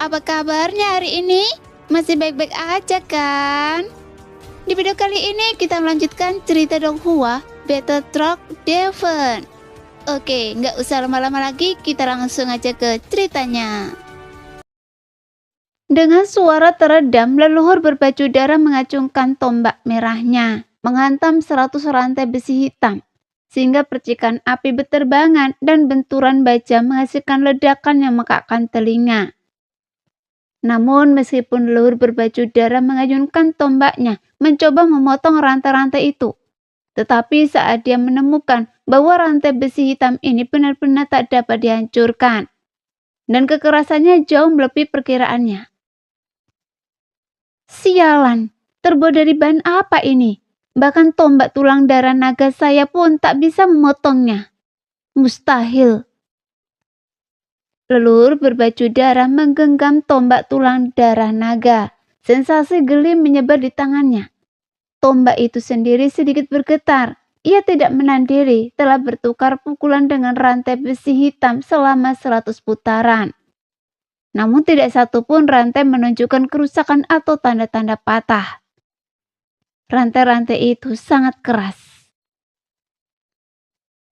Apa kabarnya hari ini? Masih baik-baik aja kan? Di video kali ini kita melanjutkan cerita Donghua Battle Truck Devon. Oke, nggak usah lama-lama lagi, kita langsung aja ke ceritanya. Dengan suara teredam, leluhur berbaju darah mengacungkan tombak merahnya, menghantam 100 rantai besi hitam, sehingga percikan api berterbangan dan benturan baja menghasilkan ledakan yang mengakakkan telinga. Namun meskipun leluhur berbaju darah mengayunkan tombaknya mencoba memotong rantai-rantai itu, tetapi saat dia menemukan bahwa rantai besi hitam ini benar-benar tak dapat dihancurkan, dan kekerasannya jauh melebihi perkiraannya. Sialan, terbuat dari bahan apa ini? Bahkan tombak tulang darah naga saya pun tak bisa memotongnya. Mustahil. Leluhur berbaju darah menggenggam tombak tulang darah naga. Sensasi geli menyebar di tangannya. Tombak itu sendiri sedikit bergetar. Ia tidak menahan diri, telah bertukar pukulan dengan rantai besi hitam selama 100 putaran. Namun tidak satu pun rantai menunjukkan kerusakan atau tanda-tanda patah. Rantai-rantai itu sangat keras.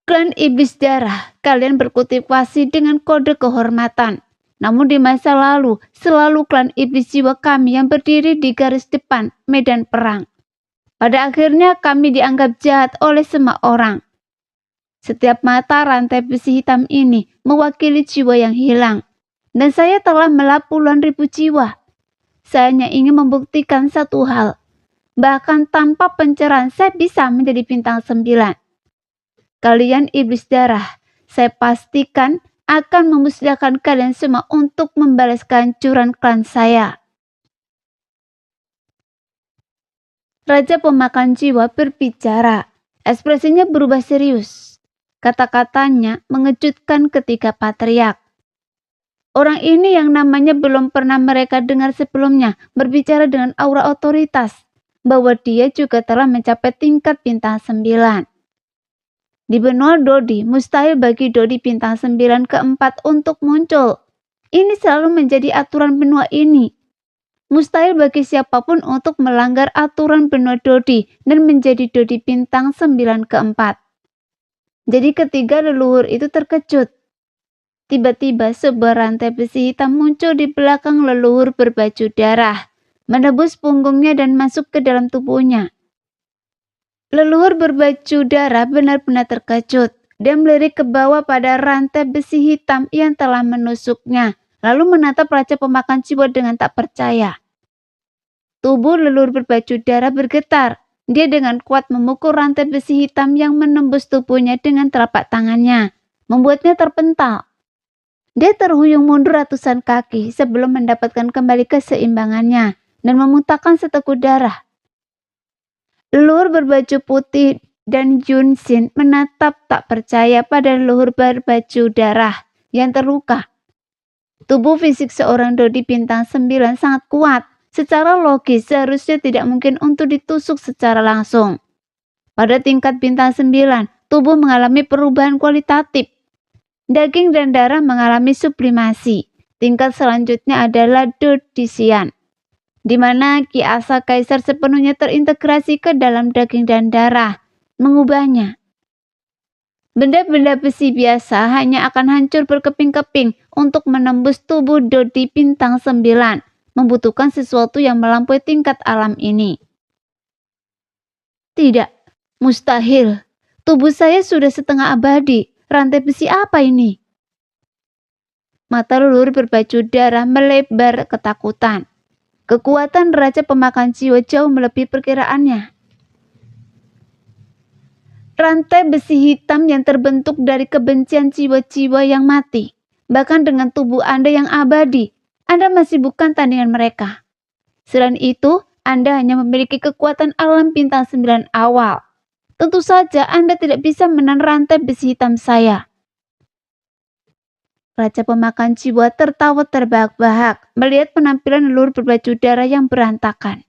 Klan Iblis Darah, kalian berkultivasi dengan kode kehormatan. Namun di masa lalu, selalu klan Iblis Jiwa kami yang berdiri di garis depan medan perang. Pada akhirnya kami dianggap jahat oleh semua orang. Setiap mata rantai besi hitam ini mewakili jiwa yang hilang. Dan saya telah melap puluhan ribu jiwa. Saya hanya ingin membuktikan satu hal. Bahkan tanpa pencerahan saya bisa menjadi bintang 9. Kalian iblis darah, saya pastikan akan memusnahkan kalian semua untuk membalas kehancuran klan saya. Raja pemakan jiwa berbicara. Ekspresinya berubah serius. Kata-katanya mengejutkan ketika patriark. Orang ini yang namanya belum pernah mereka dengar sebelumnya berbicara dengan aura otoritas, bahwa dia juga telah mencapai tingkat bintang 9. Di benua Dodi, mustahil bagi Dodi bintang 9 keempat untuk muncul. Ini selalu menjadi aturan benua ini. Mustahil bagi siapapun untuk melanggar aturan benua Dodi dan menjadi Dodi bintang 9 keempat. Jadi ketiga leluhur itu terkejut. Tiba-tiba sebuah rantai besi hitam muncul di belakang leluhur berbaju darah, menembus punggungnya dan masuk ke dalam tubuhnya. Leluhur berbaju darah benar-benar terkejut. Dia melirik ke bawah pada rantai besi hitam yang telah menusuknya, lalu menatap raja pemakan jiwa dengan tak percaya. Tubuh leluhur berbaju darah bergetar. Dia dengan kuat memukul rantai besi hitam yang menembus tubuhnya dengan telapak tangannya, membuatnya terpental. Dia terhuyung mundur ratusan kaki sebelum mendapatkan kembali keseimbangannya dan memuntahkan seteguk darah. Leluhur berbaju putih dan Yunsin menatap tak percaya pada leluhur berbaju darah yang terluka. Tubuh fisik seorang Dodi bintang 9 sangat kuat. Secara logis seharusnya tidak mungkin untuk ditusuk secara langsung. Pada tingkat bintang 9, tubuh mengalami perubahan kualitatif. Daging dan darah mengalami sublimasi. Tingkat selanjutnya adalah Dodisian, di mana Ki Asa Kaisar sepenuhnya terintegrasi ke dalam daging dan darah, mengubahnya. Benda-benda besi biasa hanya akan hancur berkeping-keping untuk menembus tubuh Dodi bintang 9, membutuhkan sesuatu yang melampaui tingkat alam ini. Tidak, mustahil. Tubuh saya sudah setengah abadi. Rantai besi apa ini? Mata leluhur berbaju darah melebar ketakutan. Kekuatan raja pemakan jiwa jauh melebihi perkiraannya. Rantai besi hitam yang terbentuk dari kebencian jiwa-jiwa yang mati. Bahkan dengan tubuh Anda yang abadi, Anda masih bukan tandingan mereka. Selain itu, Anda hanya memiliki kekuatan alam bintang 9 awal. Tentu saja Anda tidak bisa menahan rantai besi hitam saya. Raja pemakan jiwa tertawa terbahak-bahak melihat penampilan leluhur berbaju darah yang berantakan.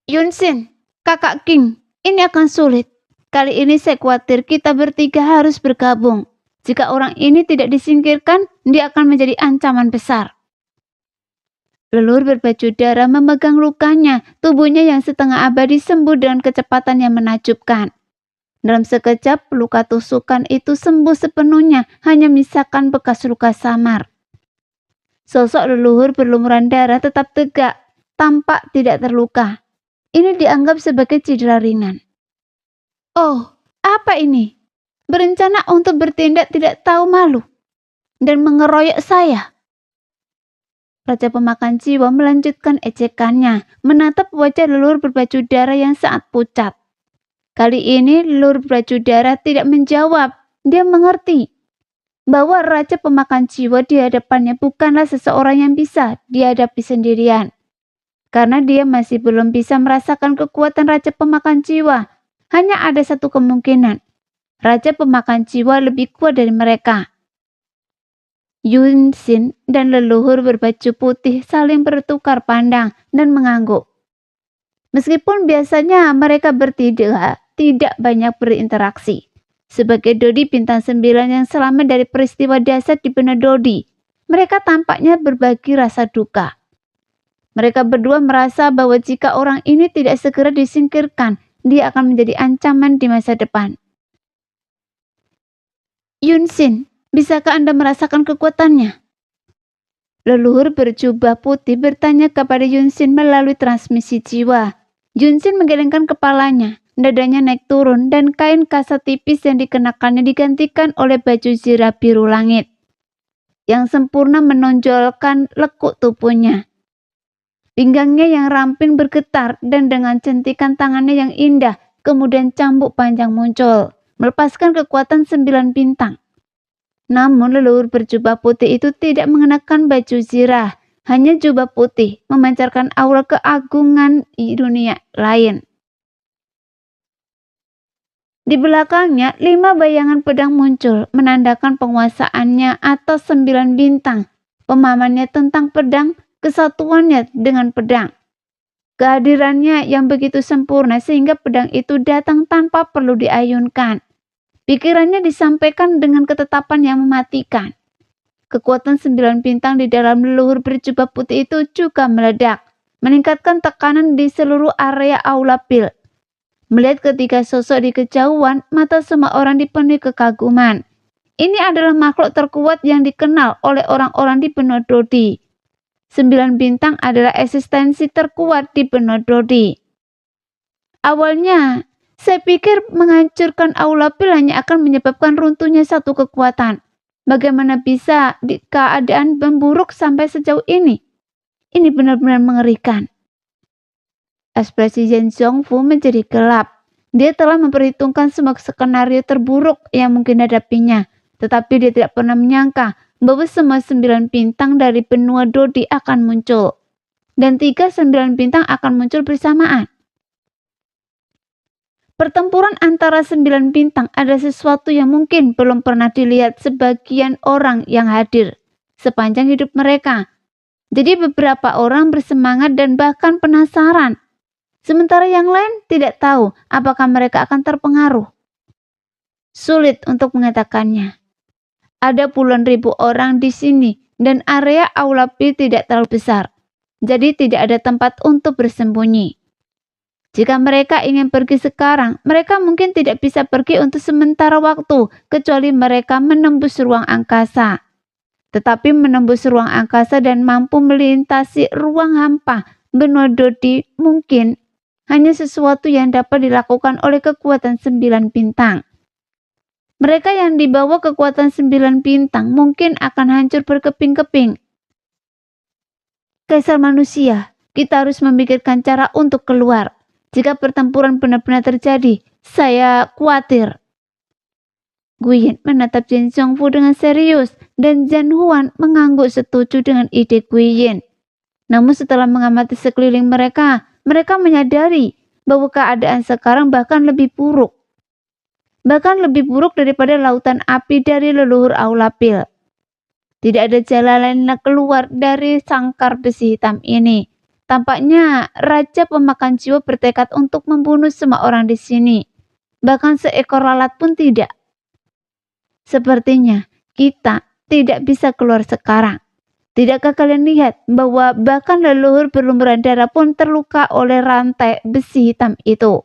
Yunsin, kakak King, ini akan sulit. Kali ini saya khawatir kita bertiga harus bergabung. Jika orang ini tidak disingkirkan, dia akan menjadi ancaman besar. Leluhur berbaju darah memegang lukanya, tubuhnya yang setengah abadi sembuh dengan kecepatan yang menakjubkan. Dalam sekejap, luka tusukan itu sembuh sepenuhnya, hanya menyisakan bekas luka samar. Sosok leluhur berlumuran darah tetap tegak, tampak tidak terluka. Ini dianggap sebagai cedera ringan. Oh, apa ini? Berencana untuk bertindak tidak tahu malu dan mengeroyok saya. Raja pemakan jiwa melanjutkan ejekannya, menatap wajah leluhur berbaju darah yang sangat pucat. Kali ini leluhur berbaju darah tidak menjawab. Dia mengerti bahwa raja pemakan jiwa di hadapannya bukanlah seseorang yang bisa dihadapi sendirian. Karena dia masih belum bisa merasakan kekuatan raja pemakan jiwa. Hanya ada satu kemungkinan. Raja pemakan jiwa lebih kuat dari mereka. Yunsin dan leluhur berbaju putih saling bertukar pandang dan mengangguk. Meskipun biasanya mereka bertiga tidak banyak berinteraksi. Sebagai Dodi bintang 9 yang selamat dari peristiwa dahsyat di benak Dodi, mereka tampaknya berbagi rasa duka. Mereka berdua merasa bahwa jika orang ini tidak segera disingkirkan, dia akan menjadi ancaman di masa depan. Yunsin, bisakah Anda merasakan kekuatannya? Leluhur berjubah putih bertanya kepada Yunsin melalui transmisi jiwa. Yunsin menggelengkan kepalanya, dadanya naik turun dan kain kasa tipis yang dikenakannya digantikan oleh baju zirah biru langit yang sempurna menonjolkan lekuk tubuhnya. Pinggangnya yang ramping bergetar dan dengan centikan tangannya yang indah, kemudian cambuk panjang muncul, melepaskan kekuatan 9 bintang. Namun leluhur berjubah putih itu tidak mengenakan baju zirah, hanya jubah putih memancarkan aura keagungan di dunia lain. Di belakangnya 5 bayangan pedang muncul, menandakan penguasaannya atas 9 bintang, pemahamannya tentang pedang, kesatuannya dengan pedang. Kehadirannya yang begitu sempurna sehingga pedang itu datang tanpa perlu diayunkan. Pikirannya disampaikan dengan ketetapan yang mematikan. Kekuatan 9 bintang di dalam leluhur berjubah putih itu juga meledak, meningkatkan tekanan di seluruh area aula pil. Melihat ketiga sosok di kejauhan, mata semua orang dipenuhi kekaguman. Ini adalah makhluk terkuat yang dikenal oleh orang-orang di benua Dodi. 9 bintang adalah eksistensi terkuat di benua Dodi. Awalnya, saya pikir menghancurkan aula pil hanya akan menyebabkan runtuhnya satu kekuatan. Bagaimana bisa keadaan memburuk sampai sejauh ini? Ini benar-benar mengerikan. Ekspresi Yen Zhongfu menjadi gelap. Dia telah memperhitungkan semua skenario terburuk yang mungkin hadapinya. Tetapi dia tidak pernah menyangka bahwa semua 9 bintang dari benua Dodi akan muncul. Dan 3 9 bintang akan muncul bersamaan. Pertempuran antara 9 bintang adalah sesuatu yang mungkin belum pernah dilihat sebagian orang yang hadir sepanjang hidup mereka. Jadi beberapa orang bersemangat dan bahkan penasaran. Sementara yang lain tidak tahu apakah mereka akan terpengaruh. Sulit untuk mengatakannya. Ada puluhan ribu orang di sini dan area aula pil tidak terlalu besar. Jadi tidak ada tempat untuk bersembunyi. Jika mereka ingin pergi sekarang, mereka mungkin tidak bisa pergi untuk sementara waktu, kecuali mereka menembus ruang angkasa. Tetapi menembus ruang angkasa dan mampu melintasi ruang hampa benua Dodi mungkin hanya sesuatu yang dapat dilakukan oleh kekuatan 9 bintang. Mereka yang dibawa kekuatan 9 bintang mungkin akan hancur berkeping-keping. Kaisar manusia, kita harus memikirkan cara untuk keluar. Jika pertempuran benar-benar terjadi, saya khawatir. Guiyin menatap Yen Zhongfu dengan serius dan Zhen Huan mengangguk setuju dengan ide Guiyin. Namun setelah mengamati sekeliling mereka, mereka menyadari bahwa keadaan sekarang bahkan lebih buruk. Bahkan lebih buruk daripada lautan api dari leluhur aula pil. Tidak ada jalan lain keluar dari sangkar besi hitam ini. Tampaknya Raja Pemakan Jiwa bertekad untuk membunuh semua orang di sini. Bahkan seekor lalat pun tidak. Sepertinya kita tidak bisa keluar sekarang. Tidakkah kalian lihat bahwa bahkan leluhur berlumuran darah pun terluka oleh rantai besi hitam itu?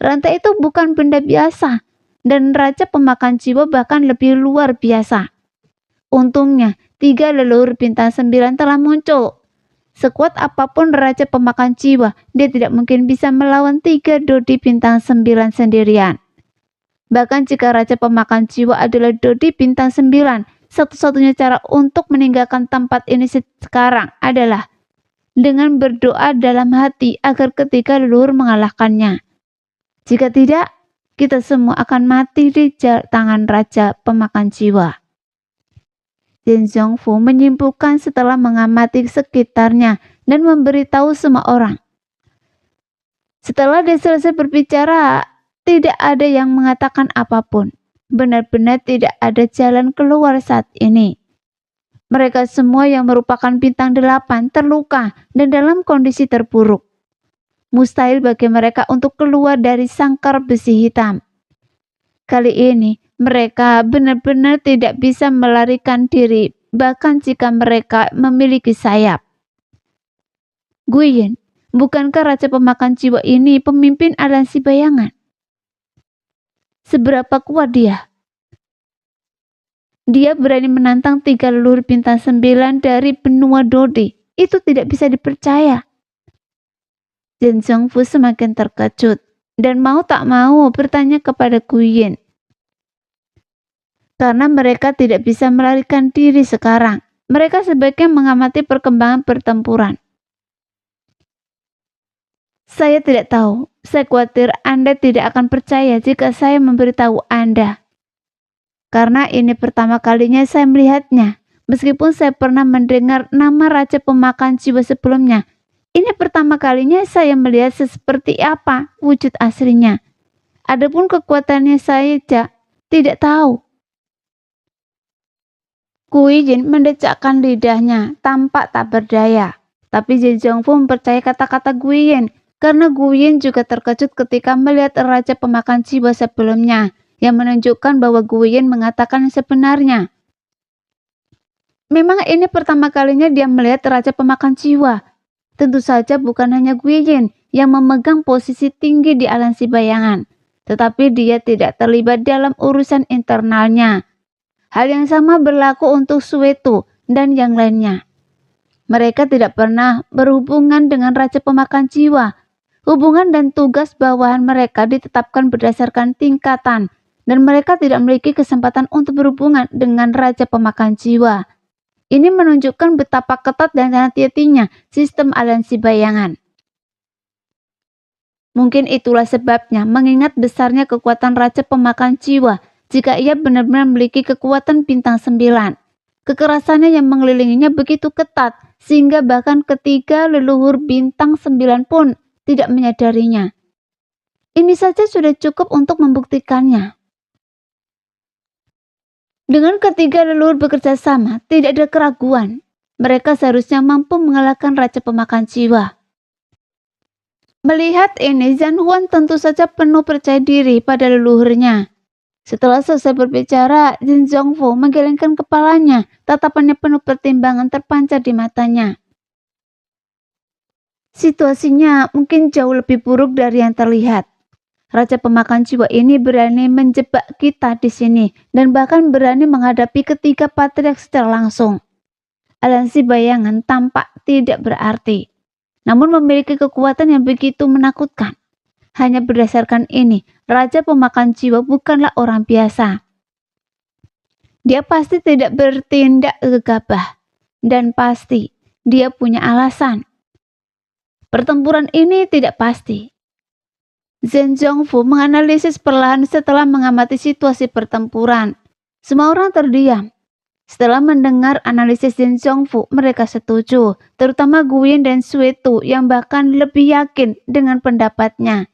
Rantai itu bukan benda biasa, dan raja pemakan jiwa bahkan lebih luar biasa. Untungnya, 3 leluhur bintang 9 telah muncul. Sekuat apapun raja pemakan jiwa, dia tidak mungkin bisa melawan 3 Dodi bintang 9 sendirian. Bahkan jika raja pemakan jiwa adalah Dodi bintang 9, satu-satunya cara untuk meninggalkan tempat ini sekarang adalah dengan berdoa dalam hati agar ketiga leluhur mengalahkannya. Jika tidak, kita semua akan mati di tangan raja pemakan jiwa. Jin Zhongfu menyimpulkan setelah mengamati sekitarnya dan memberitahu semua orang. Setelah dia selesai berbicara, tidak ada yang mengatakan apapun. Benar-benar tidak ada jalan keluar saat ini. Mereka semua yang merupakan bintang 8 terluka dan dalam kondisi terburuk. Mustahil bagi mereka untuk keluar dari sangkar besi hitam. Kali ini, mereka benar-benar tidak bisa melarikan diri, bahkan jika mereka memiliki sayap. Guiyin, bukankah raja pemakan jiwa ini pemimpin aliansi bayangan? Seberapa kuat dia? Dia berani menantang 3 leluhur bintang 9 dari benua Dodi. Itu tidak bisa dipercaya. Jin Zhongfu semakin terkejut dan mau tak mau bertanya kepada Guiyin. Karena mereka tidak bisa melarikan diri sekarang, mereka sebaiknya mengamati perkembangan pertempuran. Saya tidak tahu, saya khawatir Anda tidak akan percaya jika saya memberitahu Anda. Karena ini pertama kalinya saya melihatnya, meskipun saya pernah mendengar nama raja pemakan jiwa sebelumnya. Ini pertama kalinya saya melihat seperti apa wujud aslinya. Adapun kekuatannya saya tidak tahu. Guiyin mendecakkan lidahnya, tampak tak berdaya. Tapi Jin Zhongfu mempercayai kata-kata Guiyin, karena Guiyin juga terkejut ketika melihat raja pemakan jiwa sebelumnya, yang menunjukkan bahwa Guiyin mengatakan yang sebenarnya. Memang ini pertama kalinya dia melihat raja pemakan jiwa. Tentu saja bukan hanya Guiyin yang memegang posisi tinggi di aliansi bayangan, tetapi dia tidak terlibat dalam urusan internalnya. Hal yang sama berlaku untuk Suetu dan yang lainnya. Mereka tidak pernah berhubungan dengan raja pemakan jiwa. Hubungan dan tugas bawahan mereka ditetapkan berdasarkan tingkatan, dan mereka tidak memiliki kesempatan untuk berhubungan dengan raja pemakan jiwa. Ini menunjukkan betapa ketat dan hati-hatinya sistem aliansi bayangan. Mungkin itulah sebabnya, mengingat besarnya kekuatan raja pemakan jiwa, jika ia benar-benar memiliki kekuatan bintang 9. Kekerasannya yang mengelilinginya begitu ketat, sehingga bahkan ketiga leluhur bintang 9 pun tidak menyadarinya. Ini saja sudah cukup untuk membuktikannya. Dengan ketiga leluhur bekerja sama, tidak ada keraguan. Mereka seharusnya mampu mengalahkan raja pemakan jiwa. Melihat ini, Zhan Huan tentu saja penuh percaya diri pada leluhurnya. Setelah selesai berbicara, Jin Zhongfu menggelengkan kepalanya, tatapannya penuh pertimbangan terpancar di matanya. Situasinya mungkin jauh lebih buruk dari yang terlihat. Raja pemakan jiwa ini berani menjebak kita di sini dan bahkan berani menghadapi ketiga patriark secara langsung. Aliansi bayangan tampak tidak berarti, namun memiliki kekuatan yang begitu menakutkan. Hanya berdasarkan ini, raja pemakan jiwa bukanlah orang biasa. Dia pasti tidak bertindak gegabah, dan pasti dia punya alasan. Pertempuran ini tidak pasti. Zhen Zhongfu menganalisis perlahan setelah mengamati situasi pertempuran. Semua orang terdiam. Setelah mendengar analisis Zhen Zhongfu, mereka setuju, terutama Guiyin dan Suetu yang bahkan lebih yakin dengan pendapatnya.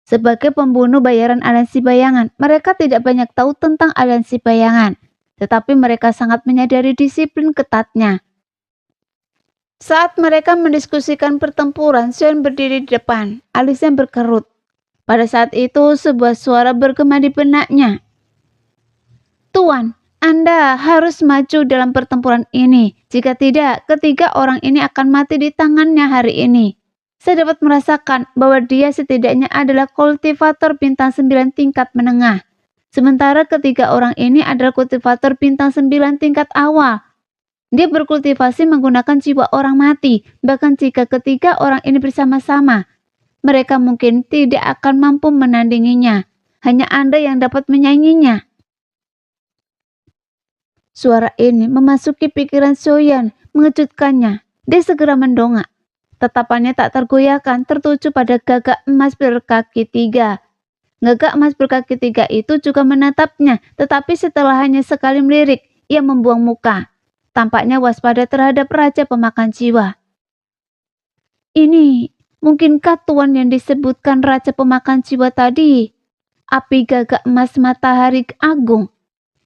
Sebagai pembunuh bayaran aliansi bayangan, mereka tidak banyak tahu tentang aliansi bayangan, tetapi mereka sangat menyadari disiplin ketatnya. Saat mereka mendiskusikan pertempuran, Xuan berdiri di depan, alisnya berkerut. Pada saat itu, sebuah suara bergema di benaknya. Tuan, Anda harus maju dalam pertempuran ini. Jika tidak, ketiga orang ini akan mati di tangannya hari ini. Saya dapat merasakan bahwa dia setidaknya adalah kultivator bintang 9 tingkat menengah. Sementara ketiga orang ini adalah kultivator bintang 9 tingkat awal. Dia berkultivasi menggunakan jiwa orang mati, bahkan jika ketiga orang ini bersama-sama. Mereka mungkin tidak akan mampu menandinginya. Hanya Anda yang dapat menyainginya. Suara ini memasuki pikiran Soyan, mengejutkannya. Dia segera mendongak. Tatapannya tak tergoyahkan, tertuju pada gagak emas berkaki 3. Gagak emas berkaki 3 itu juga menatapnya, tetapi setelah hanya sekali melirik, ia membuang muka. Tampaknya waspada terhadap Raja Pemakan Jiwa. Ini, mungkinkah tuan yang disebutkan Raja Pemakan Jiwa tadi? Api gagak emas matahari agung.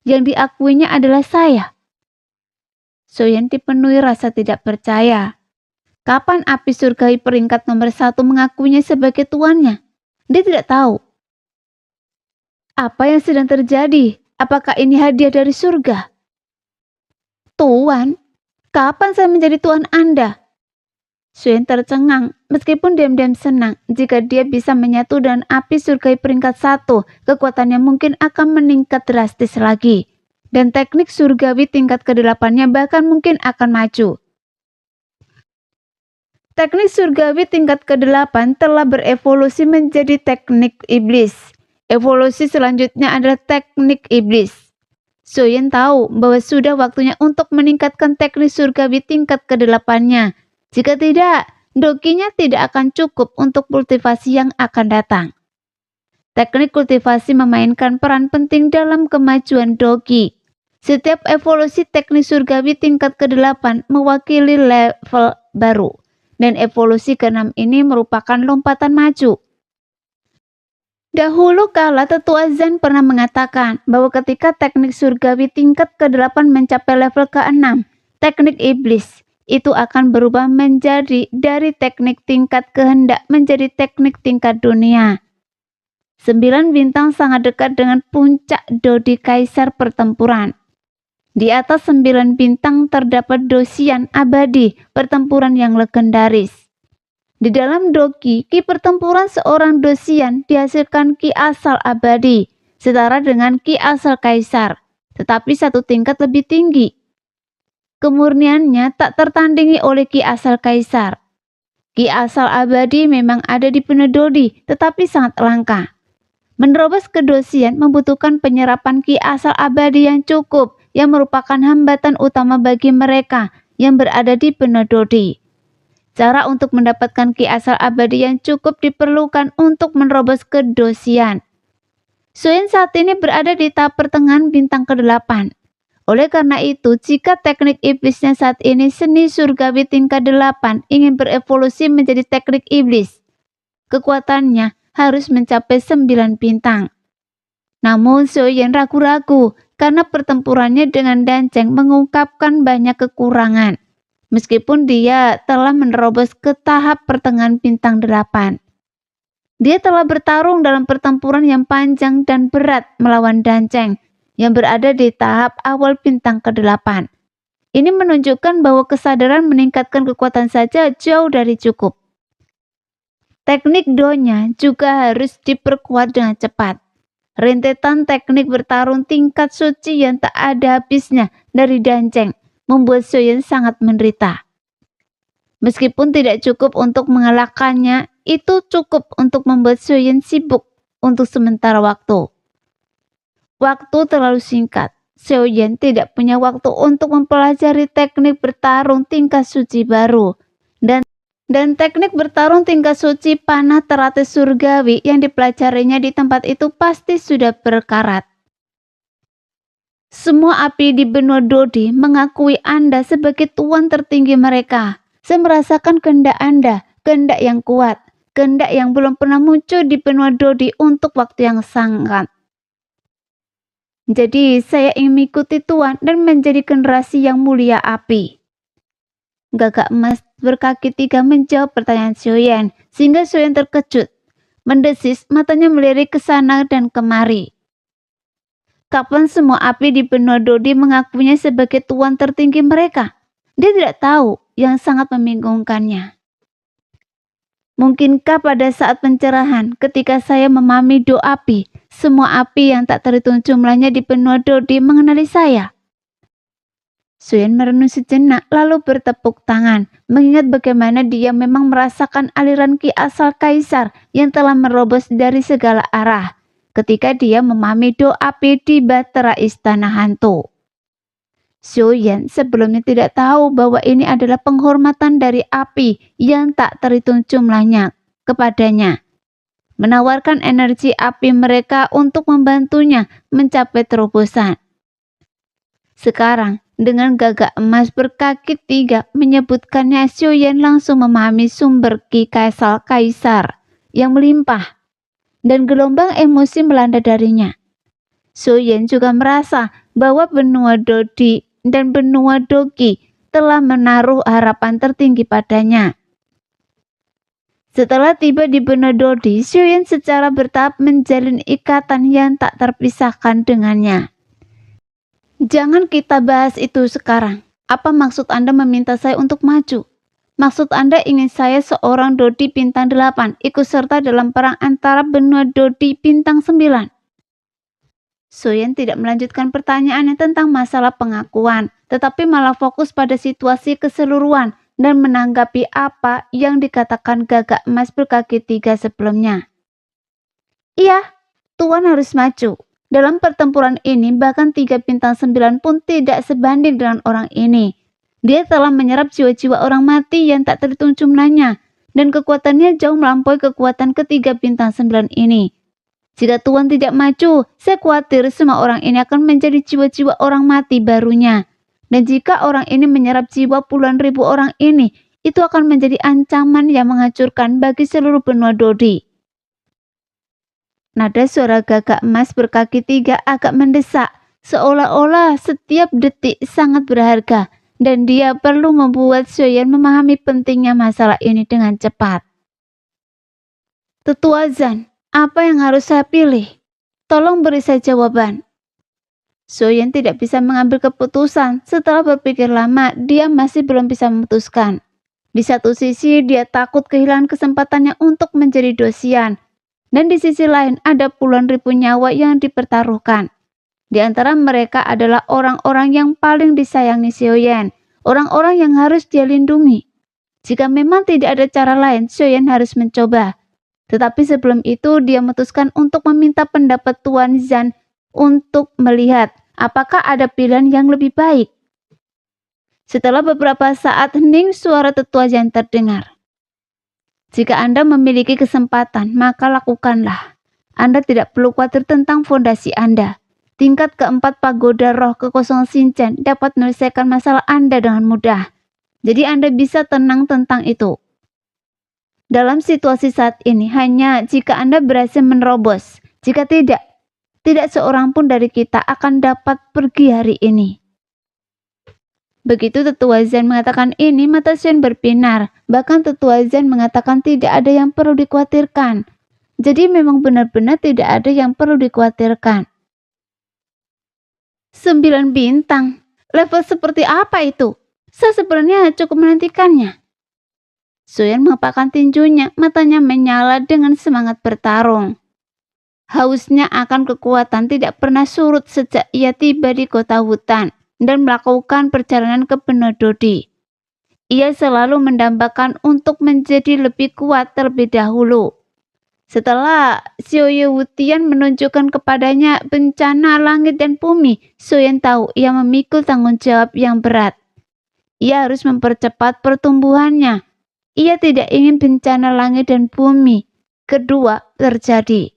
Yang diakuinya adalah saya. Soyan dipenuhi rasa tidak percaya. Kapan api surgawi peringkat nomor 1 mengakuinya sebagai tuannya? Dia tidak tahu. Apa yang sedang terjadi? Apakah ini hadiah dari surga? Tuan, kapan saya menjadi tuan Anda? Soyan tercengang, meskipun diam-diam senang. Jika dia bisa menyatu dengan api surgawi peringkat 1, kekuatannya mungkin akan meningkat drastis lagi. Dan teknik surgawi tingkat ke-8-nya bahkan mungkin akan maju. Teknik surgawi tingkat ke-8 telah berevolusi menjadi teknik iblis. Evolusi selanjutnya adalah teknik iblis. Soyan tahu bahwa sudah waktunya untuk meningkatkan teknik surgawi tingkat ke-8-nya. Jika tidak, dokinya tidak akan cukup untuk kultivasi yang akan datang. Teknik kultivasi memainkan peran penting dalam kemajuan doki. Setiap evolusi teknik surgawi tingkat ke-8 mewakili level baru. Dan evolusi ke-6 ini merupakan lompatan maju. Dahulu kala tetua Zen pernah mengatakan bahwa ketika teknik surgawi tingkat ke-8 mencapai level ke-6, teknik iblis itu akan berubah menjadi dari teknik tingkat kehendak menjadi teknik tingkat dunia. 9 bintang sangat dekat dengan puncak Dodi Kaisar pertempuran. Di atas 9 bintang terdapat dosian abadi pertempuran yang legendaris. Di dalam doki, ki pertempuran seorang dosian dihasilkan ki asal abadi, setara dengan ki asal kaisar, tetapi satu tingkat lebih tinggi. Kemurniannya tak tertandingi oleh ki asal kaisar. Ki asal abadi memang ada di Penedodi, tetapi sangat langka. Menerobos ke dosian membutuhkan penyerapan ki asal abadi yang cukup, yang merupakan hambatan utama bagi mereka yang berada di Penedodi. Cara untuk mendapatkan ki asal abadi yang cukup diperlukan untuk menerobos ke dosian. Soyan saat ini berada di tahap pertengahan bintang ke-8. Oleh karena itu, jika teknik iblisnya saat ini seni surgawi tingkat 8 ingin berevolusi menjadi teknik iblis, kekuatannya harus mencapai 9 bintang. Namun Soyan ragu-ragu karena pertempurannya dengan Danceng mengungkapkan banyak kekurangan. Meskipun dia telah menerobos ke tahap pertengahan bintang 8. Dia telah bertarung dalam pertempuran yang panjang dan berat melawan Danceng yang berada di tahap awal bintang ke-8. Ini menunjukkan bahwa kesadaran meningkatkan kekuatan saja jauh dari cukup. Teknik Do-nya juga harus diperkuat dengan cepat. Rentetan teknik bertarung tingkat suci yang tak ada habisnya dari Danceng membuat Soyan sangat menderita. Meskipun tidak cukup untuk mengalahkannya, itu cukup untuk membuat Soyan sibuk untuk sementara waktu. Waktu terlalu singkat. Soyan tidak punya waktu untuk mempelajari teknik bertarung tingkat suci baru. Dan teknik bertarung tingkat suci panah teratai surgawi yang dipelajarinya di tempat itu pasti sudah berkarat. Semua api di benua Dodi mengakui Anda sebagai tuan tertinggi mereka. Saya merasakan kehendak Anda, kehendak yang kuat, kehendak yang belum pernah muncul di benua Dodi untuk waktu yang sangat. Jadi saya ingin mengikuti tuan dan menjadi generasi yang mulia api. Gagak emas berkaki 3 menjawab pertanyaan Soyan, sehingga Soyan terkejut. Mendesis, matanya melirik ke sana dan kemari. Kapan semua api di benua Dodi mengakuinya sebagai tuan tertinggi mereka? Dia tidak tahu yang sangat membingungkannya. Mungkinkah pada saat pencerahan, ketika saya memahami doa api, semua api yang tak terhitung jumlahnya di benua Dodi mengenali saya? Suyen merenung sejenak lalu bertepuk tangan, mengingat bagaimana dia memang merasakan aliran ki asal kaisar yang telah merobos dari segala arah ketika dia memahami doa api di batera istana hantu. Suyen sebelumnya tidak tahu bahwa ini adalah penghormatan dari api yang tak terhitung jumlahnya kepadanya, menawarkan energi api mereka untuk membantunya mencapai terobosan. Sekarang, dengan gagak emas berkaki 3 menyebutkannya, Suyen langsung memahami sumber ki kaisar yang melimpah, dan gelombang emosi melanda darinya. Suyen juga merasa bahwa benua Dodi dan benua Dogi telah menaruh harapan tertinggi padanya. Setelah tiba di benua Dodi, Suyen secara bertahap menjalin ikatan yang tak terpisahkan dengannya. Jangan kita bahas itu sekarang. Apa maksud Anda meminta saya untuk maju? Maksud Anda ingin saya seorang Dodi bintang 8 ikut serta dalam perang antara benua Dodi bintang 9? Suyen tidak melanjutkan pertanyaannya tentang masalah pengakuan, tetapi malah fokus pada situasi keseluruhan dan menanggapi apa yang dikatakan gagak emas berkaki 3 sebelumnya. Iya, Tuan harus maju. Dalam pertempuran ini, bahkan 3 bintang 9 pun tidak sebanding dengan orang ini. Dia telah menyerap jiwa-jiwa orang mati yang tak terhitung jumlahnya, dan kekuatannya jauh melampaui kekuatan ketiga bintang 9 ini. Jika Tuan tidak maju, saya khawatir semua orang ini akan menjadi jiwa-jiwa orang mati barunya. Dan jika orang ini menyerap jiwa puluhan ribu orang ini, itu akan menjadi ancaman yang menghancurkan bagi seluruh benua Dodi. Nada suara gagak emas berkaki 3 agak mendesak, seolah-olah setiap detik sangat berharga, dan dia perlu membuat Suyen memahami pentingnya masalah ini dengan cepat. Tetua Zan, apa yang harus saya pilih? Tolong beri saya jawaban. Suyen tidak bisa mengambil keputusan. Setelah berpikir lama, dia masih belum bisa memutuskan. Di satu sisi, dia takut kehilangan kesempatannya untuk menjadi dosian. Dan di sisi lain ada puluhan ribu nyawa yang dipertaruhkan. Di antara mereka adalah orang-orang yang paling disayangi Suyen, orang-orang yang harus dia lindungi. Jika memang tidak ada cara lain, Suyen harus mencoba. Tetapi sebelum itu dia memutuskan untuk meminta pendapat Tuan Zan untuk melihat apakah ada pilihan yang lebih baik. Setelah beberapa saat hening, suara tetua Zan terdengar. Jika Anda memiliki kesempatan, maka lakukanlah. Anda tidak perlu khawatir tentang fondasi Anda. Tingkat keempat pagoda roh kekosongan Shinchan dapat menyelesaikan masalah Anda dengan mudah. Jadi Anda bisa tenang tentang itu. Dalam situasi saat ini, hanya jika Anda berhasil menerobos. Jika tidak seorang pun dari kita akan dapat pergi hari ini. Begitu Tetua Zan mengatakan ini, mata Suyen berbinar. Bahkan Tetua Zan mengatakan tidak ada yang perlu dikhawatirkan. Jadi memang benar-benar tidak ada yang perlu dikhawatirkan. 9 bintang. Level seperti apa itu? Saya sebenarnya cukup menantikannya. Suyen mengepakkan tinjunya, matanya menyala dengan semangat bertarung. Hausnya akan kekuatan tidak pernah surut sejak ia tiba di kota hutan dan melakukan perjalanan ke benua Dodi. Ia selalu mendambakan untuk menjadi lebih kuat terlebih dahulu. Setelah Xiao Wutian menunjukkan kepadanya bencana langit dan bumi, Suyen tahu ia memikul tanggung jawab yang berat. Ia harus mempercepat pertumbuhannya. Ia tidak ingin bencana langit dan bumi kedua terjadi.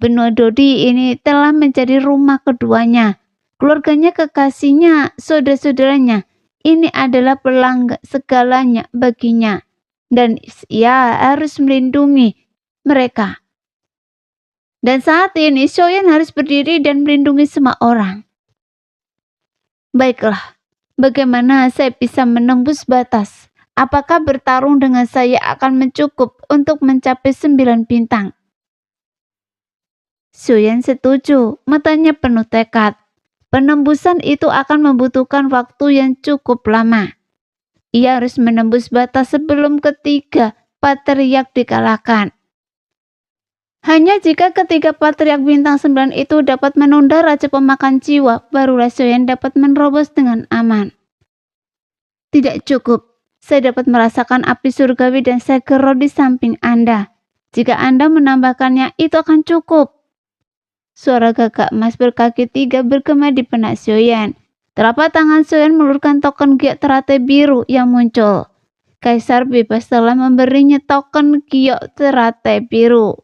Benua Dodi ini telah menjadi rumah keduanya. Keluarganya, kekasihnya, saudara-saudaranya, ini adalah segalanya baginya. Dan ia harus melindungi mereka. Dan saat ini Suyen harus berdiri dan melindungi semua orang. Baiklah, bagaimana saya bisa menembus batas? Apakah bertarung dengan saya akan mencukup untuk mencapai 9 bintang? Suyen setuju, matanya penuh tekad. Penembusan itu akan membutuhkan waktu yang cukup lama. Ia harus menembus batas sebelum ketiga patriark dikalahkan. Hanya jika ketiga patriark bintang 9 itu dapat menunda Raja Pemakan Jiwa, barulah Soyen dapat menerobos dengan aman. Tidak cukup, saya dapat merasakan api surgawi dan segera di samping Anda. Jika Anda menambahkannya, itu akan cukup. Suara gagak emas berkaki 3 bergema di benak Soyen. Telapak tangan Soyen melulurkan token giok teratai biru yang muncul. Kaisar bebas telah memberinya token giok teratai biru.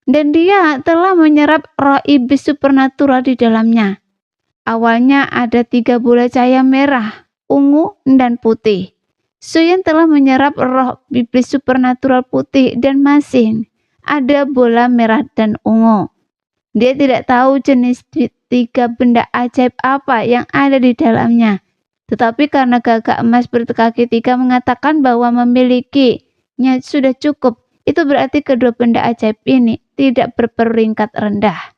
Dan dia telah menyerap roh iblis supernatural di dalamnya. Awalnya ada 3 bola cahaya merah, ungu, dan putih. Soyen telah menyerap roh iblis supernatural putih dan masih ada bola merah dan ungu. Dia tidak tahu jenis 3 benda ajaib apa yang ada di dalamnya. Tetapi karena gagak emas berkaki 3 mengatakan bahwa memilikinya sudah cukup, itu berarti kedua benda ajaib ini tidak berperingkat rendah.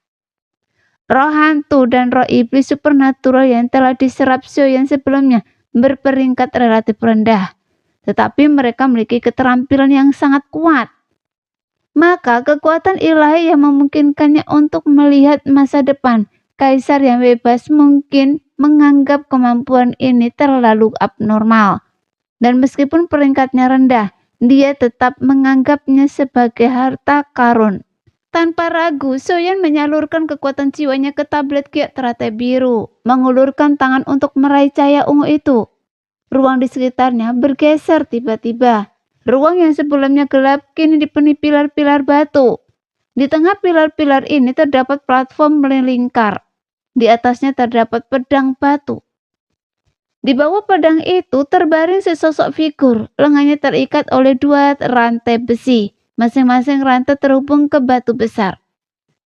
Roh hantu dan roh iblis supernatural yang telah diserap Soyen sebelumnya berperingkat relatif rendah, tetapi mereka memiliki keterampilan yang sangat kuat. Maka kekuatan ilahi yang memungkinkannya untuk melihat masa depan. Kaisar yang bebas mungkin menganggap kemampuan ini terlalu abnormal. Dan meskipun peringkatnya rendah, dia tetap menganggapnya sebagai harta karun. Tanpa ragu, Soyen menyalurkan kekuatan jiwanya ke tablet giok teratai biru, mengulurkan tangan untuk meraih cahaya ungu itu. Ruang di sekitarnya bergeser tiba-tiba. Ruang yang sebelumnya gelap kini dipenuhi pilar-pilar batu. Di tengah pilar-pilar ini terdapat platform melingkar. Di atasnya terdapat pedang batu. Di bawah pedang itu terbaring sesosok figur, lengannya terikat oleh 2 rantai besi. Masing-masing rantai terhubung ke batu besar.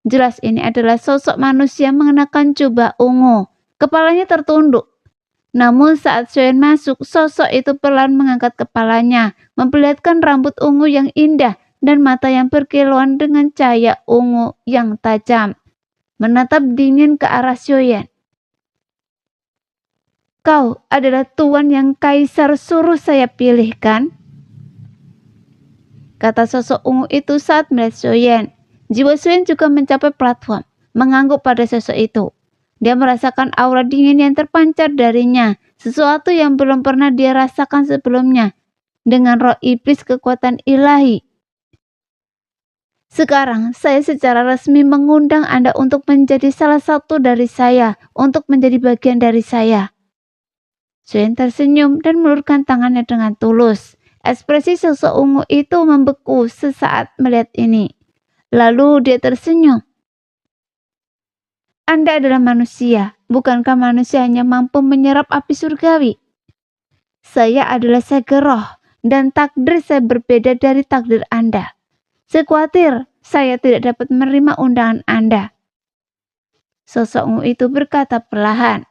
Jelas ini adalah sosok manusia mengenakan jubah ungu. Kepalanya tertunduk. Namun saat Soyen masuk, sosok itu pelan mengangkat kepalanya, memperlihatkan rambut ungu yang indah dan mata yang berkilauan dengan cahaya ungu yang tajam, menatap dingin ke arah Soyen. Kau adalah tuan yang kaisar suruh saya pilih, kan? Kata sosok ungu itu saat melihat Soyen. Jiwa Soyen juga mencapai platform, mengangguk pada sosok itu. Dia merasakan aura dingin yang terpancar darinya, sesuatu yang belum pernah dia rasakan sebelumnya, dengan roh iblis kekuatan ilahi. Sekarang, saya secara resmi mengundang Anda untuk menjadi salah satu dari saya, untuk menjadi bagian dari saya. Soyen tersenyum dan melulurkan tangannya dengan tulus. Ekspresi sosok ungu itu membeku sesaat melihat ini. Lalu dia tersenyum. Anda adalah manusia, bukankah manusia hanya mampu menyerap api surgawi? Saya adalah segeroh, dan takdir saya berbeda dari takdir Anda. Saya khawatir saya tidak dapat menerima undangan Anda. Sosok ungu itu berkata perlahan.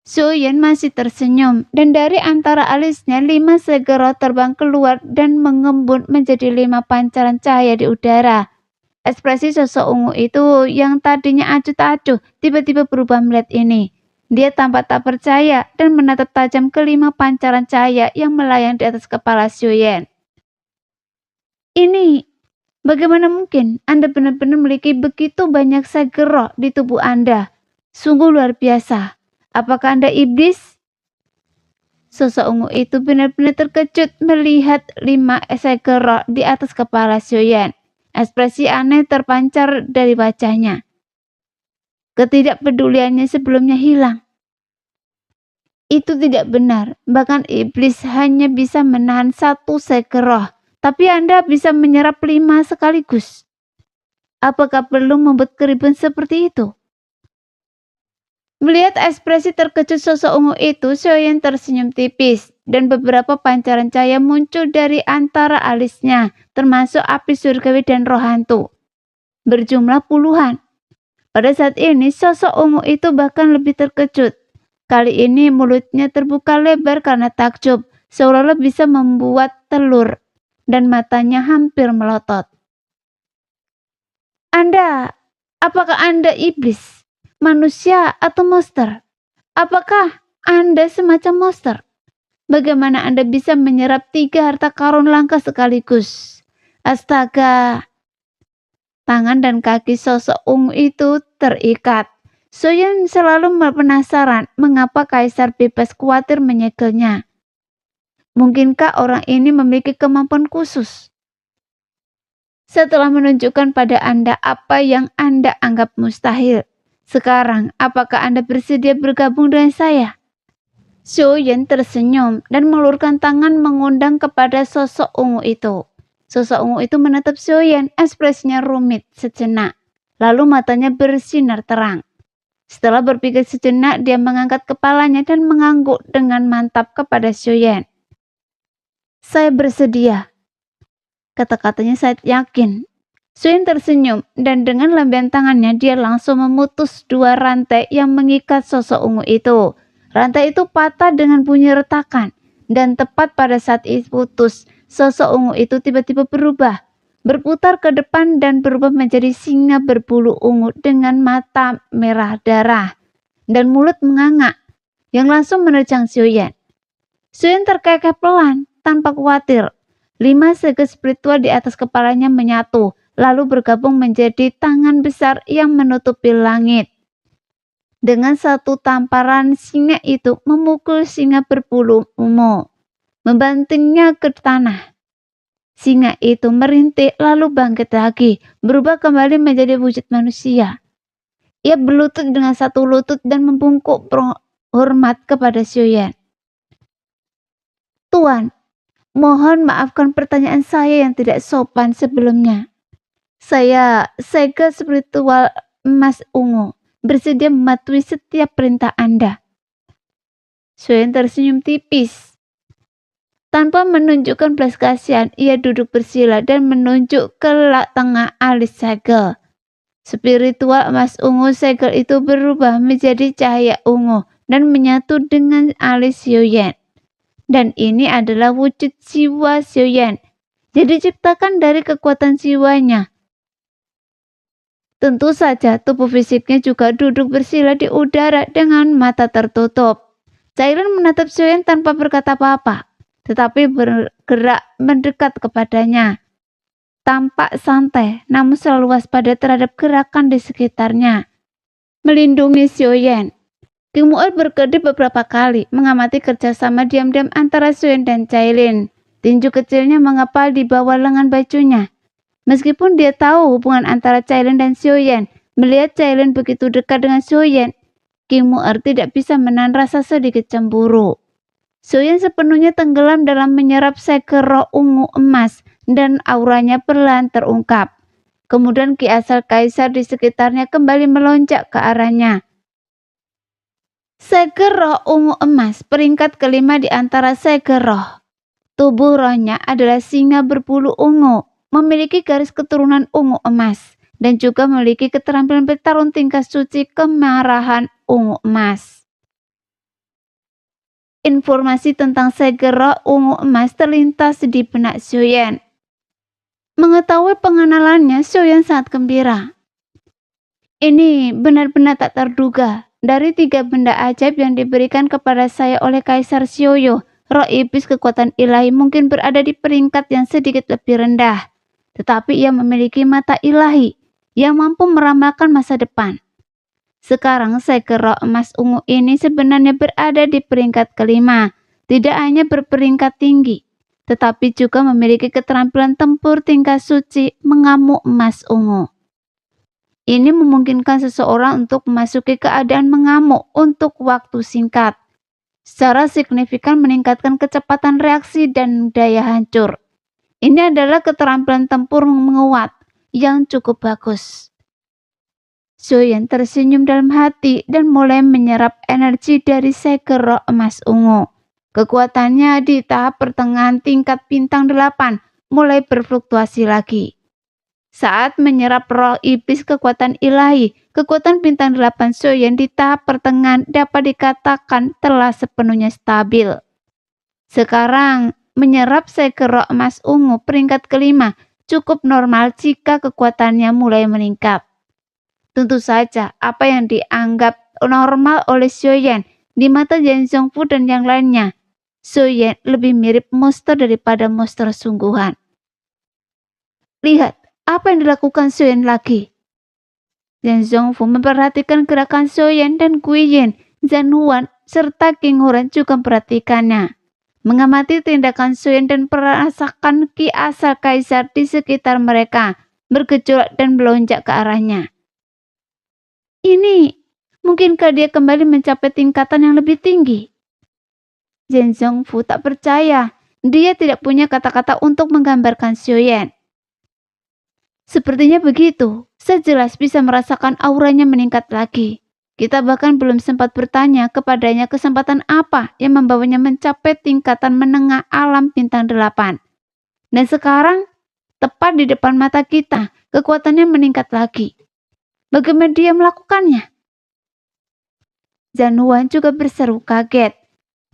Soyen masih tersenyum, dan dari antara alisnya 5 segera terbang keluar dan mengembun menjadi 5 pancaran cahaya di udara. Ekspresi sosok ungu itu yang tadinya acuh tak acuh tiba-tiba berubah melihat ini. Dia tampak tak percaya dan menatap tajam ke 5 pancaran cahaya yang melayang di atas kepala Soyen. Ini, bagaimana mungkin Anda benar-benar memiliki begitu banyak segera di tubuh Anda? Sungguh luar biasa. Apakah Anda iblis? Sosok ungu itu benar-benar terkejut melihat 5 segera di atas kepala Soyen. Ekspresi aneh terpancar dari wajahnya. Ketidakpeduliannya sebelumnya hilang. Itu tidak benar. Bahkan iblis hanya bisa menahan 1 segera. Tapi Anda bisa menyerap 5 sekaligus. Apakah perlu membuat keributan seperti itu? Melihat ekspresi terkejut sosok ungu itu, Soyen tersenyum tipis dan beberapa pancaran cahaya muncul dari antara alisnya, termasuk api surgawi dan roh hantu. Berjumlah puluhan. Pada saat ini, sosok ungu itu bahkan lebih terkejut. Kali ini mulutnya terbuka lebar karena takjub, seolah-olah bisa membuat telur, dan matanya hampir melotot. Apakah Anda iblis? Manusia atau monster? Apakah Anda semacam monster? Bagaimana Anda bisa menyerap 3 harta karun langka sekaligus? Astaga! Tangan dan kaki sosok ungu itu terikat. Soyen selalu penasaran mengapa Kaisar bebas khawatir menyegelnya. Mungkinkah orang ini memiliki kemampuan khusus? Setelah menunjukkan pada Anda apa yang Anda anggap mustahil, sekarang apakah Anda bersedia bergabung dengan saya? Soyen tersenyum dan mengulurkan tangan mengundang kepada sosok ungu itu. Sosok ungu itu menatap Soyen, ekspresinya rumit sejenak. Lalu matanya bersinar terang. Setelah berpikir sejenak, dia mengangkat kepalanya dan mengangguk dengan mantap kepada Soyen. Saya bersedia. Kata-katanya saya yakin. Soyen tersenyum dan dengan lembayan tangannya dia langsung memutus 2 rantai yang mengikat sosok ungu itu. Rantai itu patah dengan bunyi retakan dan tepat pada saat itu putus, sosok ungu itu tiba-tiba berputar ke depan dan berubah menjadi singa berbulu ungu dengan mata merah darah dan mulut menganga yang langsung menerjang Soyen. Soyen terkekeh pelan tanpa khawatir. 5 segel spiritual di atas kepalanya menyatu, lalu bergabung menjadi tangan besar yang menutupi langit. Dengan satu tamparan, singa itu memukul singa berbulu ungu, membantingnya ke tanah. Singa itu merintih lalu bangkit lagi, berubah kembali menjadi wujud manusia. Ia berlutut dengan satu lutut dan membungkuk hormat kepada Soyen. Tuan, mohon maafkan pertanyaan saya yang tidak sopan sebelumnya. Saya segel spiritual emas ungu, bersedia mematuhi setiap perintah Anda. Soyen tersenyum tipis. Tanpa menunjukkan belas kasihan, ia duduk bersila dan menunjuk ke tengah alis segel. Spiritual emas ungu segel itu berubah menjadi cahaya ungu dan menyatu dengan alis Soyen. Dan ini adalah wujud jiwa Soyen, jadi diciptakan dari kekuatan jiwanya. Tentu saja tubuh fisiknya juga duduk bersila di udara dengan mata tertutup. Cailan menatap Soyen tanpa berkata apa-apa, tetapi bergerak mendekat kepadanya. Tampak santai, namun selalu waspada terhadap gerakan di sekitarnya. Melindungi Soyen. Kimu'er berkedip beberapa kali, mengamati kerjasama diam-diam antara Soyen dan Cailin. Tinju kecilnya mengepal di bawah lengan bajunya. Meskipun dia tahu hubungan antara Cailin dan Soyen, melihat Cailin begitu dekat dengan Soyen, Kimu'er tidak bisa menahan rasa sedikit cemburu. Soyen sepenuhnya tenggelam dalam menyerap segel roh ungu emas dan auranya perlahan terungkap. Kemudian ki asal kaisar di sekitarnya kembali melonjak ke arahnya. Segel roh ungu emas peringkat kelima di antara segel roh. Tubuh rohnya adalah singa berbulu ungu, memiliki garis keturunan ungu emas, dan juga memiliki keterampilan bertarung tingkat suci kemarahan ungu emas. Informasi tentang segel roh ungu emas terlintas di benak Soyen. Mengetahui pengenalannya, Soyen sangat gembira. Ini benar-benar tak terduga. Dari 3 benda ajaib yang diberikan kepada saya oleh Kaisar Sioyo, roh iblis kekuatan ilahi mungkin berada di peringkat yang sedikit lebih rendah. Tetapi ia memiliki mata ilahi yang mampu meramalkan masa depan. Sekarang segel roh emas ungu ini sebenarnya berada di peringkat kelima. Tidak hanya berperingkat tinggi, tetapi juga memiliki keterampilan tempur tingkat suci mengamuk emas ungu. Ini memungkinkan seseorang untuk memasuki keadaan mengamuk untuk waktu singkat. Secara signifikan meningkatkan kecepatan reaksi dan daya hancur. Ini adalah keterampilan tempur menguat yang cukup bagus. Soyen tersenyum dalam hati dan mulai menyerap energi dari segel roh emas ungu. Kekuatannya di tahap pertengahan tingkat bintang 8 mulai berfluktuasi lagi. Saat menyerap roh iblis kekuatan ilahi, kekuatan bintang 8 Soyen di tahap pertengahan dapat dikatakan telah sepenuhnya stabil. Sekarang, menyerap segel roh emas ungu peringkat kelima cukup normal jika kekuatannya mulai meningkat. Tentu saja, apa yang dianggap normal oleh Soyen di mata Yen Zhongfu dan yang lainnya Soyen lebih mirip monster daripada monster sungguhan. Lihat, apa yang dilakukan Soyen lagi? Zhang Zhongfu memperhatikan gerakan Soyen dan Guiyin. Zhan Huan serta King Huran juga memperhatikannya. Mengamati tindakan Soyen dan merasakan ki asal kaisar di sekitar mereka bergejolak dan melonjak ke arahnya. Ini, mungkinkah dia kembali mencapai tingkatan yang lebih tinggi? Zhang Zhongfu tak percaya. Dia tidak punya kata-kata untuk menggambarkan Soyen. Sepertinya begitu. Saya jelas bisa merasakan auranya meningkat lagi. Kita bahkan belum sempat bertanya kepadanya kesempatan apa yang membawanya mencapai tingkatan menengah alam bintang 8. Dan sekarang, tepat di depan mata kita, kekuatannya meningkat lagi. Bagaimana dia melakukannya? Zhan Huan juga berseru kaget.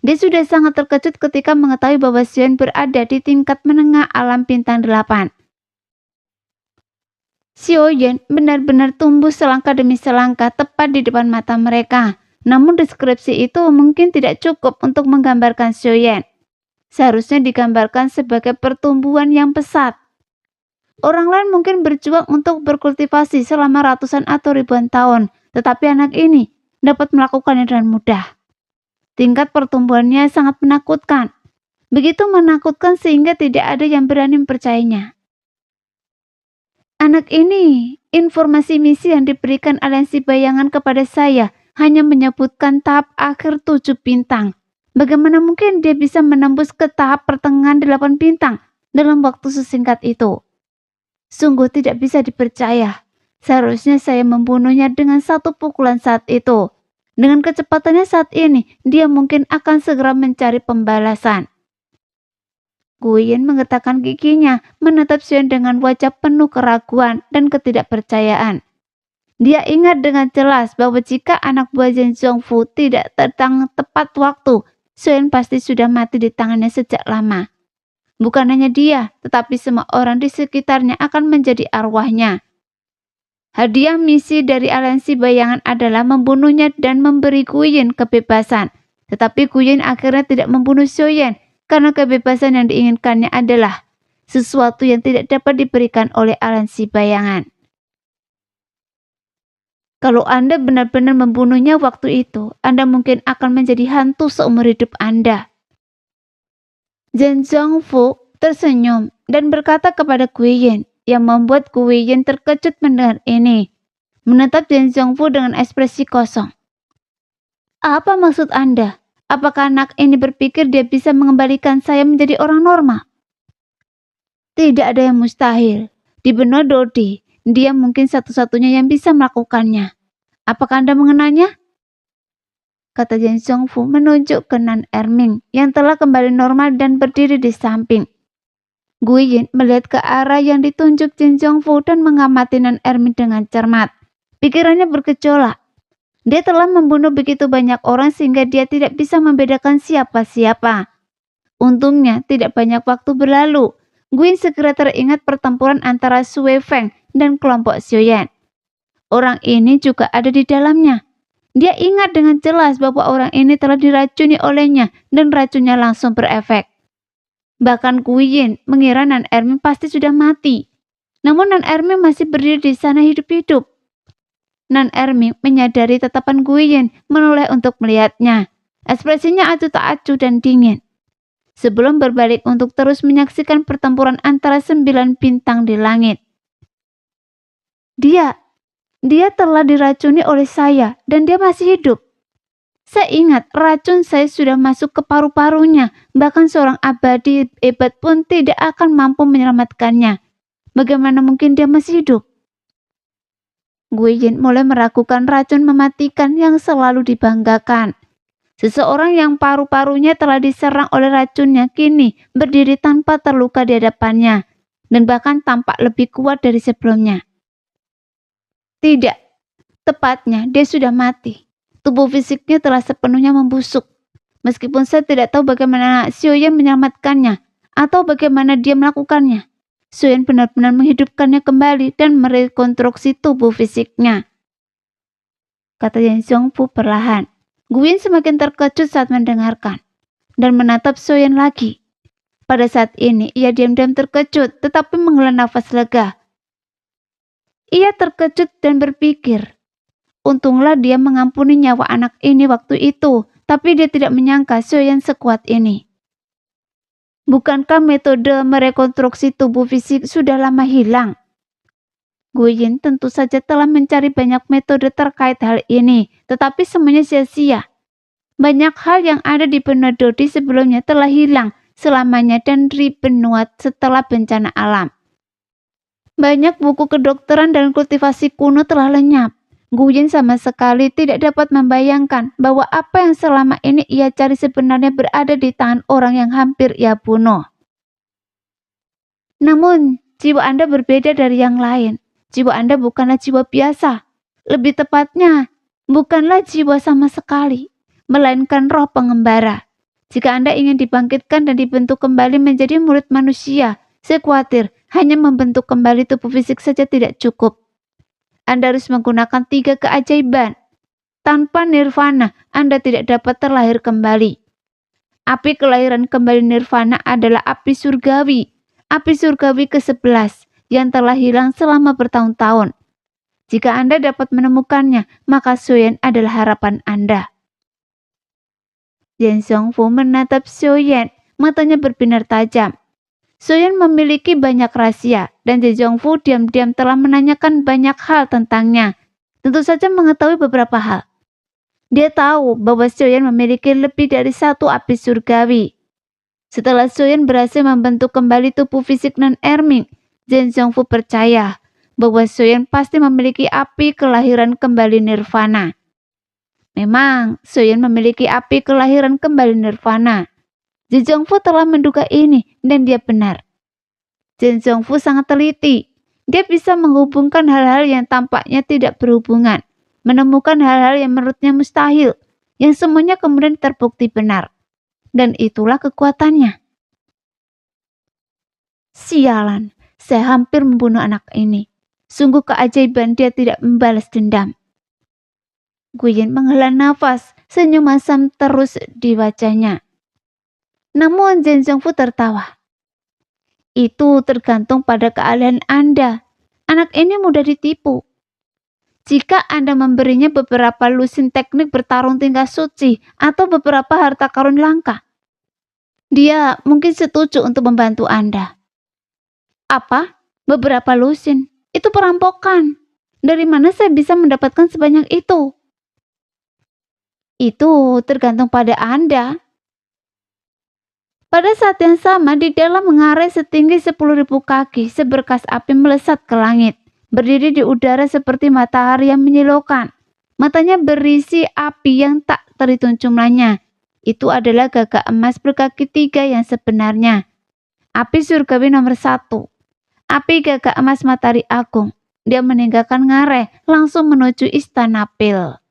Dia sudah sangat terkejut ketika mengetahui bahwa Soyen berada di tingkat menengah alam bintang 8. Soyen benar-benar tumbuh selangkah demi selangkah tepat di depan mata mereka. Namun deskripsi itu mungkin tidak cukup untuk menggambarkan Soyen. Seharusnya digambarkan sebagai pertumbuhan yang pesat. Orang lain mungkin berjuang untuk berkultivasi selama ratusan atau ribuan tahun, tetapi anak ini dapat melakukannya dengan mudah. Tingkat pertumbuhannya sangat menakutkan. Begitu menakutkan sehingga tidak ada yang berani mempercayainya. Anak ini, informasi misi yang diberikan aliansi bayangan kepada saya hanya menyebutkan tahap akhir 7 bintang. Bagaimana mungkin dia bisa menembus ke tahap pertengahan 8 bintang dalam waktu sesingkat itu? Sungguh tidak bisa dipercaya. Seharusnya saya membunuhnya dengan satu pukulan saat itu. Dengan kecepatannya saat ini, dia mungkin akan segera mencari pembalasan. Guiyin menggetarkan giginya, menatap Soyen dengan wajah penuh keraguan dan ketidakpercayaan. Dia ingat dengan jelas bahwa jika anak buah Zhang Zhongfu tidak datang tepat waktu, Soyen pasti sudah mati di tangannya sejak lama. Bukan hanya dia, tetapi semua orang di sekitarnya akan menjadi arwahnya. Hadiah misi dari aliansi bayangan adalah membunuhnya dan memberi Guiyin kebebasan. Tetapi Guiyin akhirnya tidak membunuh Soyen, karena kebebasan yang diinginkannya adalah sesuatu yang tidak dapat diberikan oleh aliansi bayangan. Kalau Anda benar-benar membunuhnya waktu itu, Anda mungkin akan menjadi hantu seumur hidup Anda. Zhang Zhongfu tersenyum dan berkata kepada Guiyin, yang membuat Guiyin terkejut mendengar ini. Menatap Zhang Zhongfu dengan ekspresi kosong. Apa maksud Anda? Apakah anak ini berpikir dia bisa mengembalikan saya menjadi orang normal? Tidak ada yang mustahil. Di benua Dodi, dia mungkin satu-satunya yang bisa melakukannya. Apakah Anda mengenalnya? Kata Zhang Zhongfu menunjuk ke Nan Erming yang telah kembali normal dan berdiri di samping. Guiyin melihat ke arah yang ditunjuk Zhang Zhongfu dan mengamati Nan Erming dengan cermat. Pikirannya bergejolak. Dia telah membunuh begitu banyak orang sehingga dia tidak bisa membedakan siapa-siapa. Untungnya tidak banyak waktu berlalu. Guiyin segera teringat pertempuran antara Sui Feng dan kelompok Soyen. Orang ini juga ada di dalamnya. Dia ingat dengan jelas bahwa orang ini telah diracuni olehnya dan racunnya langsung berefek. Bahkan Guiyin mengira Nan Erming pasti sudah mati. Namun Nan Erming masih berdiri di sana hidup-hidup. Nan Erming menyadari tatapan Guiyin menoleh untuk melihatnya. Ekspresinya acuh tak acuh dan dingin. Sebelum berbalik untuk terus menyaksikan pertempuran antara 9 bintang di langit. Dia telah diracuni oleh saya dan dia masih hidup. Saya ingat racun saya sudah masuk ke paru-parunya. Bahkan seorang abadi hebat pun tidak akan mampu menyelamatkannya. Bagaimana mungkin dia masih hidup? Guiyin mulai meragukan racun mematikan yang selalu dibanggakan. Seseorang yang paru-parunya telah diserang oleh racunnya kini berdiri tanpa terluka di hadapannya dan bahkan tampak lebih kuat dari sebelumnya. Tidak, tepatnya dia sudah mati. Tubuh fisiknya telah sepenuhnya membusuk. Meskipun saya tidak tahu bagaimana Soyen menyelamatkannya atau bagaimana dia melakukannya. Soyen benar-benar menghidupkannya kembali dan merekonstruksi tubuh fisiknya. Kata Zhang Zhongfu perlahan. Guiyin semakin terkejut saat mendengarkan. dan menatap Soyeon lagi. Pada saat ini ia diam-diam terkejut tetapi menghela nafas lega. Ia terkejut dan berpikir, untunglah dia mengampuni nyawa anak ini waktu itu, tapi dia tidak menyangka Soyeon sekuat ini. Bukankah metode merekonstruksi tubuh fisik sudah lama hilang? Guyin tentu saja telah mencari banyak metode terkait hal ini, tetapi semuanya sia-sia. Banyak hal yang ada di benua Dodi sebelumnya telah hilang selamanya dan dibenua setelah bencana alam. Banyak buku kedokteran dan kultivasi kuno telah lenyap. Guyin sama sekali tidak dapat membayangkan bahwa apa yang selama ini ia cari sebenarnya berada di tangan orang yang hampir ia bunuh. Namun, jiwa Anda berbeda dari yang lain. Jiwa Anda bukanlah jiwa biasa. Lebih tepatnya, bukanlah jiwa sama sekali, melainkan roh pengembara. Jika Anda ingin dibangkitkan dan dibentuk kembali menjadi murid manusia, saya khawatir hanya membentuk kembali tubuh fisik saja tidak cukup. Anda harus menggunakan 3 keajaiban. Tanpa nirvana, Anda tidak dapat terlahir kembali. Api kelahiran kembali nirvana adalah api surgawi ke-11 yang telah hilang selama bertahun-tahun. Jika Anda dapat menemukannya, maka Soyeon adalah harapan Anda. Jin Sung-fu menatap Soyeon, matanya berbinar tajam. Soyeon memiliki banyak rahasia, dan Jin Sung-fu diam-diam telah menanyakan banyak hal tentangnya. Tentu saja mengetahui beberapa hal. Dia tahu bahwa Soyeon memiliki lebih dari 1 api surgawi. Setelah Soyeon berhasil membentuk kembali tubuh fisik non-Erming, Jin Sung-fu percaya bahwa Soyeon pasti memiliki api kelahiran kembali nirvana. Memang, Soyeon memiliki api kelahiran kembali nirvana. Jin Sung-fu telah menduga ini dan dia benar. Jin Sung-fu sangat teliti. Dia bisa menghubungkan hal-hal yang tampaknya tidak berhubungan, menemukan hal-hal yang menurutnya mustahil, yang semuanya kemudian terbukti benar. Dan itulah kekuatannya. Sialan, saya hampir membunuh anak ini. Sungguh keajaiban dia tidak membalas dendam. Guyin menghela nafas, senyum masam terus di wajahnya. Namun Jin Sung-fu tertawa. Itu tergantung pada keahlian Anda. Anak ini mudah ditipu. Jika Anda memberinya beberapa lusin teknik bertarung tingkat suci atau beberapa harta karun langka, dia mungkin setuju untuk membantu Anda. Apa? Beberapa lusin? Itu perampokan. Dari mana saya bisa mendapatkan sebanyak itu? Itu tergantung pada Anda. Pada saat yang sama, di dalam mengarai setinggi 10.000 kaki, seberkas api melesat ke langit, berdiri di udara seperti matahari yang menyilaukan. Matanya berisi api yang tak terhitung jumlahnya. Itu adalah gagak emas berkaki 3 yang sebenarnya. Api surgawi nomor 1. Api gagak emas matahari agung. Dia meninggalkan ngarai, langsung menuju istana pil.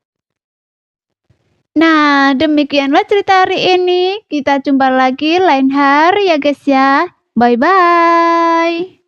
Nah, demikianlah cerita hari ini. Kita jumpa lagi lain hari ya guys ya. Bye-bye.